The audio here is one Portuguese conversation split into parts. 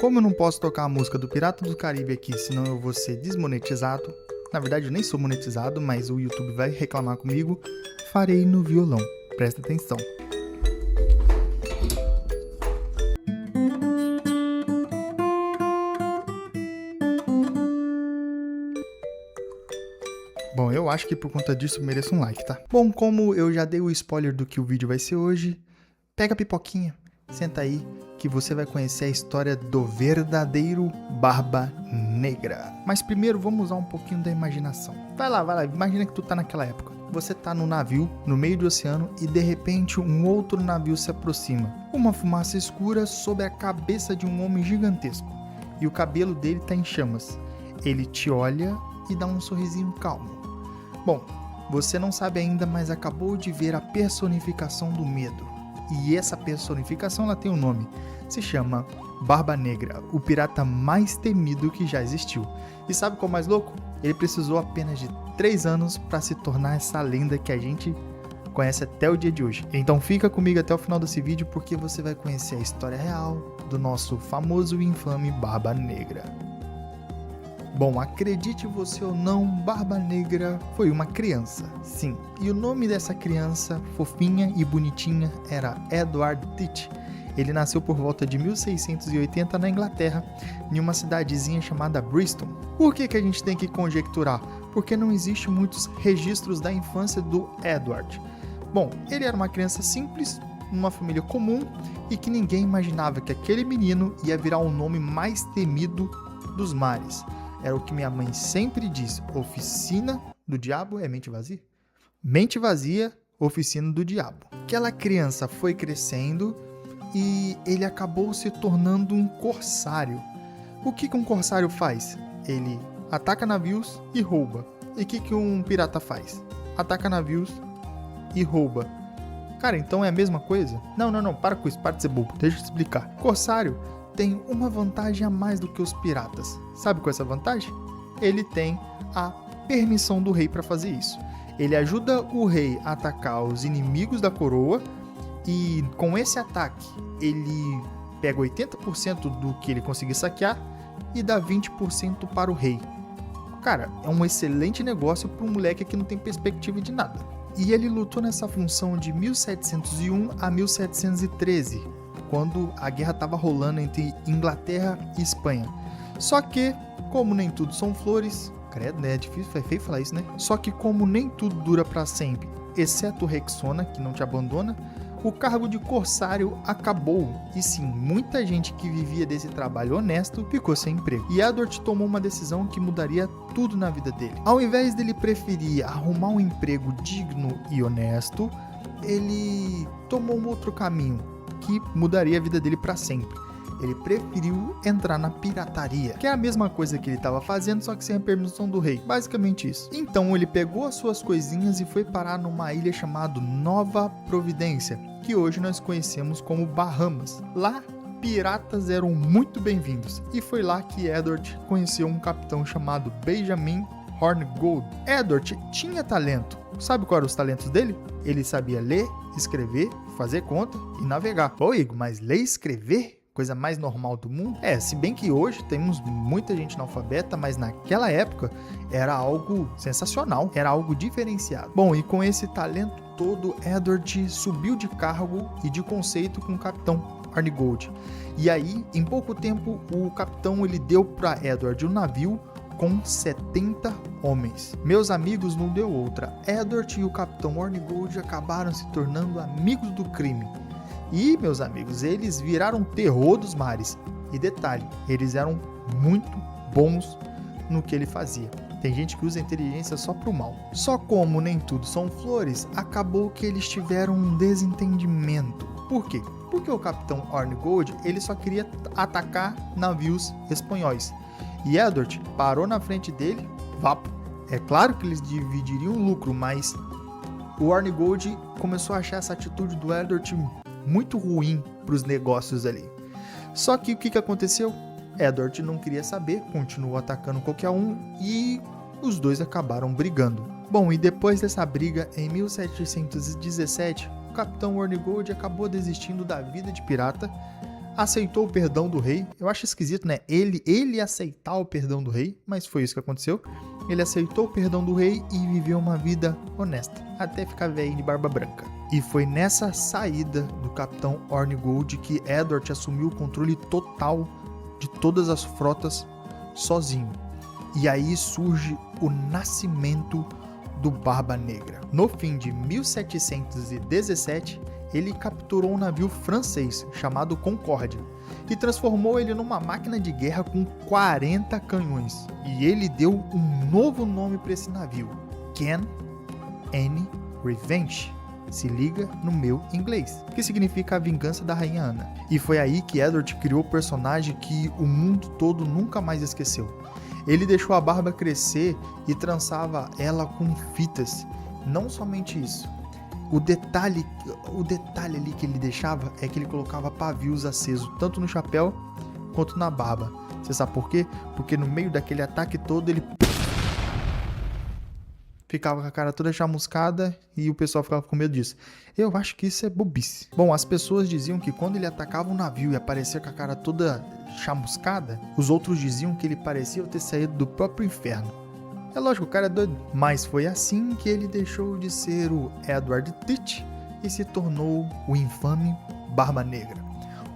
Como eu não posso tocar a música do Pirata do Caribe aqui, senão eu vou ser desmonetizado. Na verdade, eu nem sou monetizado, mas o YouTube vai reclamar comigo. Farei no violão. Presta atenção. Bom, eu acho que por conta disso mereço um like, tá? Bom, como eu já dei o spoiler do que o vídeo vai ser hoje, pega a pipoquinha, senta aí, que você vai conhecer a história do verdadeiro Barba Negra. Mas primeiro vamos usar um pouquinho da imaginação. Vai lá, imagina que tu tá naquela época. Você tá no navio, no meio do oceano, e de repente um outro navio se aproxima. Uma fumaça escura sobre a cabeça de um homem gigantesco. E o cabelo dele tá em chamas. Ele te olha e dá um sorrisinho calmo. Bom, você não sabe ainda, mas acabou de ver a personificação do medo. E essa personificação ela tem um nome. Se chama Barba Negra, o pirata mais temido que já existiu. E sabe qual é o mais louco? Ele precisou apenas de 3 anos para se tornar essa lenda que a gente conhece até o dia de hoje. Então fica comigo até o final desse vídeo porque você vai conhecer a história real do nosso famoso e infame Barba Negra. Bom, acredite você ou não, Barba Negra foi uma criança, sim. E o nome dessa criança, fofinha e bonitinha, era Edward Teach. Ele nasceu por volta de 1680 na Inglaterra, em uma cidadezinha chamada Bristol. Por que a gente tem que conjecturar? Porque não existem muitos registros da infância do Edward. Bom, ele era uma criança simples, numa família comum, e que ninguém imaginava que aquele menino ia virar o nome mais temido dos mares. Era o que minha mãe sempre diz, oficina do diabo é mente vazia? Mente vazia, oficina do diabo. Aquela criança foi crescendo e ele acabou se tornando um corsário. O que um corsário faz? Ele ataca navios e rouba. E o que um pirata faz? Ataca navios e rouba. Cara, então é a mesma coisa? Não, para com isso, para de ser bobo, deixa eu te explicar. Corsário tem uma vantagem a mais do que os piratas. Sabe qual é essa vantagem? Ele tem a permissão do rei para fazer isso. Ele ajuda o rei a atacar os inimigos da coroa e com esse ataque ele pega 80% do que ele conseguir saquear e dá 20% para o rei. Cara, é um excelente negócio para um moleque que não tem perspectiva de nada. E ele lutou nessa função de 1701 a 1713. Quando a guerra estava rolando entre Inglaterra e Espanha. Só que, como nem tudo são flores, credo, né? É difícil, é feio falar isso, né? Só que como nem tudo dura para sempre, exceto Rexona, que não te abandona, o cargo de corsário acabou. E sim, muita gente que vivia desse trabalho honesto ficou sem emprego. E Edward tomou uma decisão que mudaria tudo na vida dele. Ao invés dele preferir arrumar um emprego digno e honesto, ele tomou um outro caminho que mudaria a vida dele para sempre. Ele preferiu entrar na pirataria, que é a mesma coisa que ele estava fazendo, só que sem a permissão do rei. Basicamente isso. Então ele pegou as suas coisinhas e foi parar numa ilha chamada Nova Providência, que hoje nós conhecemos como Bahamas. Lá, piratas eram muito bem-vindos. E foi lá que Edward conheceu um capitão chamado Benjamin Hornigold. Edward tinha talento. Sabe quais eram os talentos dele? Ele sabia ler, escrever, fazer conta e navegar. Pô, Igor, mas ler e escrever? Coisa mais normal do mundo? Se bem que hoje temos muita gente analfabeta, mas naquela época era algo sensacional, era algo diferenciado. Bom, e com esse talento todo, Edward subiu de cargo e de conceito com o capitão Hornigold. E aí, em pouco tempo, o capitão ele deu para Edward um navio com 70 homens. Meus amigos, não deu outra. Edward e o capitão Hornigold acabaram se tornando amigos do crime. E, meus amigos, eles viraram terror dos mares. E detalhe, eles eram muito bons no que ele fazia. Tem gente que usa a inteligência só pro mal. Só como nem tudo são flores, acabou que eles tiveram um desentendimento. Por quê? Porque o capitão Hornigold, ele só queria atacar navios espanhóis. E Edward parou na frente dele, vapo. É claro que eles dividiriam o lucro, mas o Hornigold começou a achar essa atitude do Edward muito ruim para os negócios ali. Só que o que aconteceu? Edward não queria saber, continuou atacando qualquer um e os dois acabaram brigando. Bom, e depois dessa briga, em 1717, o capitão Hornigold acabou desistindo da vida de pirata aceitou o perdão do rei. Eu acho esquisito, né? Ele aceitar o perdão do rei, mas foi isso que aconteceu. Ele aceitou o perdão do rei e viveu uma vida honesta, até ficar velho de barba branca. E foi nessa saída do capitão Ornigold que Edward assumiu o controle total de todas as frotas sozinho. E aí surge o nascimento do Barba Negra. No fim de 1717, ele capturou um navio francês chamado Concórdia e transformou ele numa máquina de guerra com 40 canhões. E ele deu um novo nome para esse navio: Ken Anne Revenge. Se liga no meu inglês, que significa a vingança da Rainha Ana. E foi aí que Edward criou o personagem que o mundo todo nunca mais esqueceu. Ele deixou a barba crescer e trançava ela com fitas. Não somente isso. O detalhe ali que ele deixava é que ele colocava pavios acesos, tanto no chapéu quanto na barba. Você sabe por quê? Porque no meio daquele ataque todo ele ficava com a cara toda chamuscada e o pessoal ficava com medo disso. Eu acho que isso é bobice. Bom, as pessoas diziam que quando ele atacava um navio e aparecia com a cara toda chamuscada, os outros diziam que ele parecia ter saído do próprio inferno. É lógico, o cara é doido. Mas foi assim que ele deixou de ser o Edward Teach e se tornou o infame Barba Negra.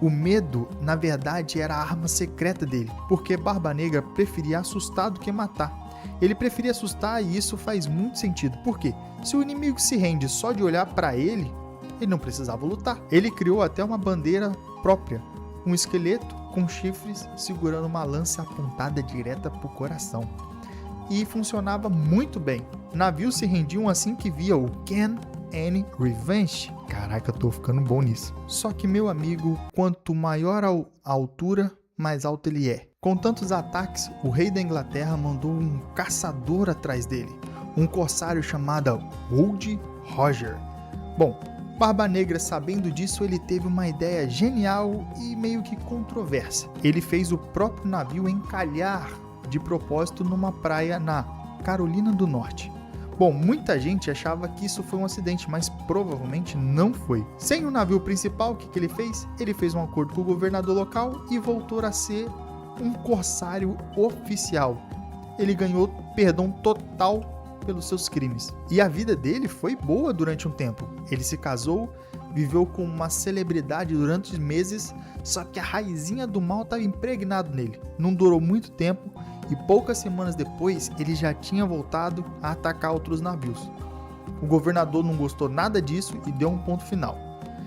O medo, na verdade, era a arma secreta dele, porque Barba Negra preferia assustar do que matar. Ele preferia assustar e isso faz muito sentido. Por quê? Se o inimigo se rende só de olhar para ele não precisava lutar. Ele criou até uma bandeira própria, um esqueleto com chifres segurando uma lança apontada direta para o coração. E funcionava muito bem. Navios se rendiam assim que via o Ken Anne Revenge. Caraca, eu tô ficando bom nisso. Só que, meu amigo, quanto maior a altura, mais alto ele é. Com tantos ataques, o rei da Inglaterra mandou um caçador atrás dele, um corsário chamado Old Roger. Bom, Barba Negra, sabendo disso, ele teve uma ideia genial e meio que controversa. Ele fez o próprio navio encalhar de propósito numa praia na Carolina do Norte. Bom, muita gente achava que isso foi um acidente, mas provavelmente não foi. Sem o navio principal, o que ele fez? Ele fez um acordo com o governador local e voltou a ser um corsário oficial. Ele ganhou perdão total pelos seus crimes. E a vida dele foi boa durante um tempo. Ele se casou, viveu como uma celebridade durante meses, só que a raizinha do mal estava impregnado nele. Não durou muito tempo e poucas semanas depois ele já tinha voltado a atacar outros navios. O governador não gostou nada disso e deu um ponto final.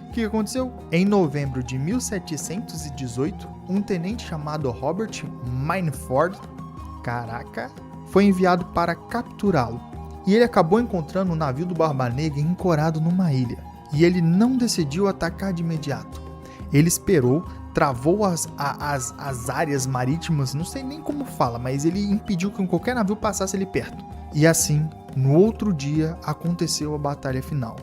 O que aconteceu? Em novembro de 1718, um tenente chamado Robert Mineford, foi enviado para capturá-lo. E ele acabou encontrando o navio do Barba Negra ancorado numa ilha. E ele não decidiu atacar de imediato. Ele esperou, travou as áreas marítimas, não sei nem como fala, mas ele impediu que qualquer navio passasse ali perto. E assim, no outro dia, aconteceu a batalha final.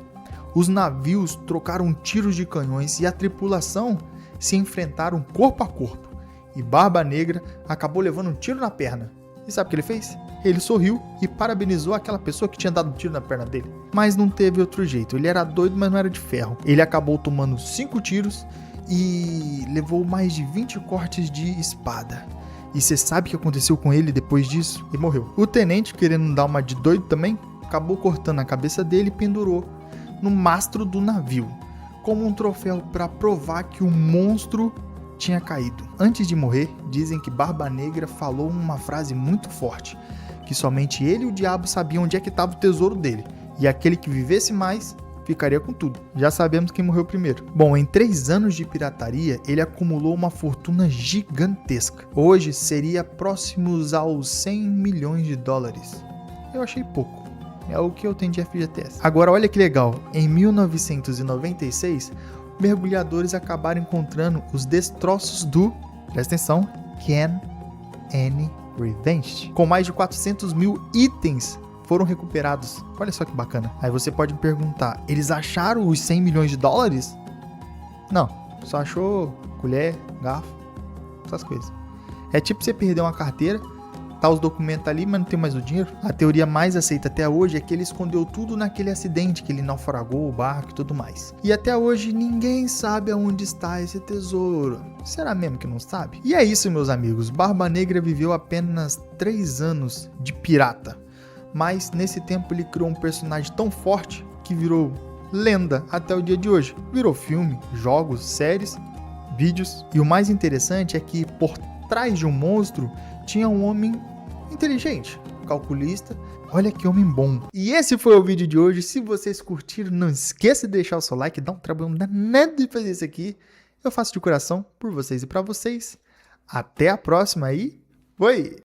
Os navios trocaram tiros de canhões e a tripulação se enfrentaram corpo a corpo. E Barba Negra acabou levando um tiro na perna. E sabe o que ele fez? Ele sorriu e parabenizou aquela pessoa que tinha dado um tiro na perna dele. Mas não teve outro jeito. Ele era doido, mas não era de ferro. Ele acabou tomando 5 tiros e levou mais de 20 cortes de espada. E você sabe o que aconteceu com ele depois disso? Ele morreu. O tenente, querendo dar uma de doido também, acabou cortando a cabeça dele e pendurou no mastro do navio, como um troféu para provar que o monstro tinha caído. Antes de morrer, dizem que Barba Negra falou uma frase muito forte, que somente ele e o diabo sabiam onde é que estava o tesouro dele, e aquele que vivesse mais ficaria com tudo. Já sabemos quem morreu primeiro. Bom, em 3 anos de pirataria, ele acumulou uma fortuna gigantesca. Hoje seria próximos aos 100 milhões de dólares. Eu achei pouco. É o que eu tenho de FGTS. Agora, olha que legal. Em 1996, mergulhadores acabaram encontrando os destroços do, presta atenção, Ken Anne Revenge. Com mais de 400 mil itens foram recuperados. Olha só que bacana. Aí você pode me perguntar, eles acharam os 100 milhões de dólares? Não, só achou colher, garfo, essas coisas. É tipo você perder uma carteira, Tá os documentos ali, mas não tem mais o dinheiro. A teoria mais aceita até hoje é que ele escondeu tudo naquele acidente, que ele naufragou o barco e tudo mais. E até hoje ninguém sabe aonde está esse tesouro. Será mesmo que não sabe? E é isso, meus amigos. Barba Negra viveu apenas 3 anos de pirata. Mas nesse tempo ele criou um personagem tão forte que virou lenda até o dia de hoje. Virou filme, jogos, séries, vídeos. E o mais interessante é que por trás de um monstro tinha um homem inteligente, calculista. Olha que homem bom. E esse foi o vídeo de hoje. Se vocês curtiram, não esqueça de deixar o seu like. Dá um trabalho danado de fazer isso aqui. Eu faço de coração por vocês e pra vocês. Até a próxima aí. Foi!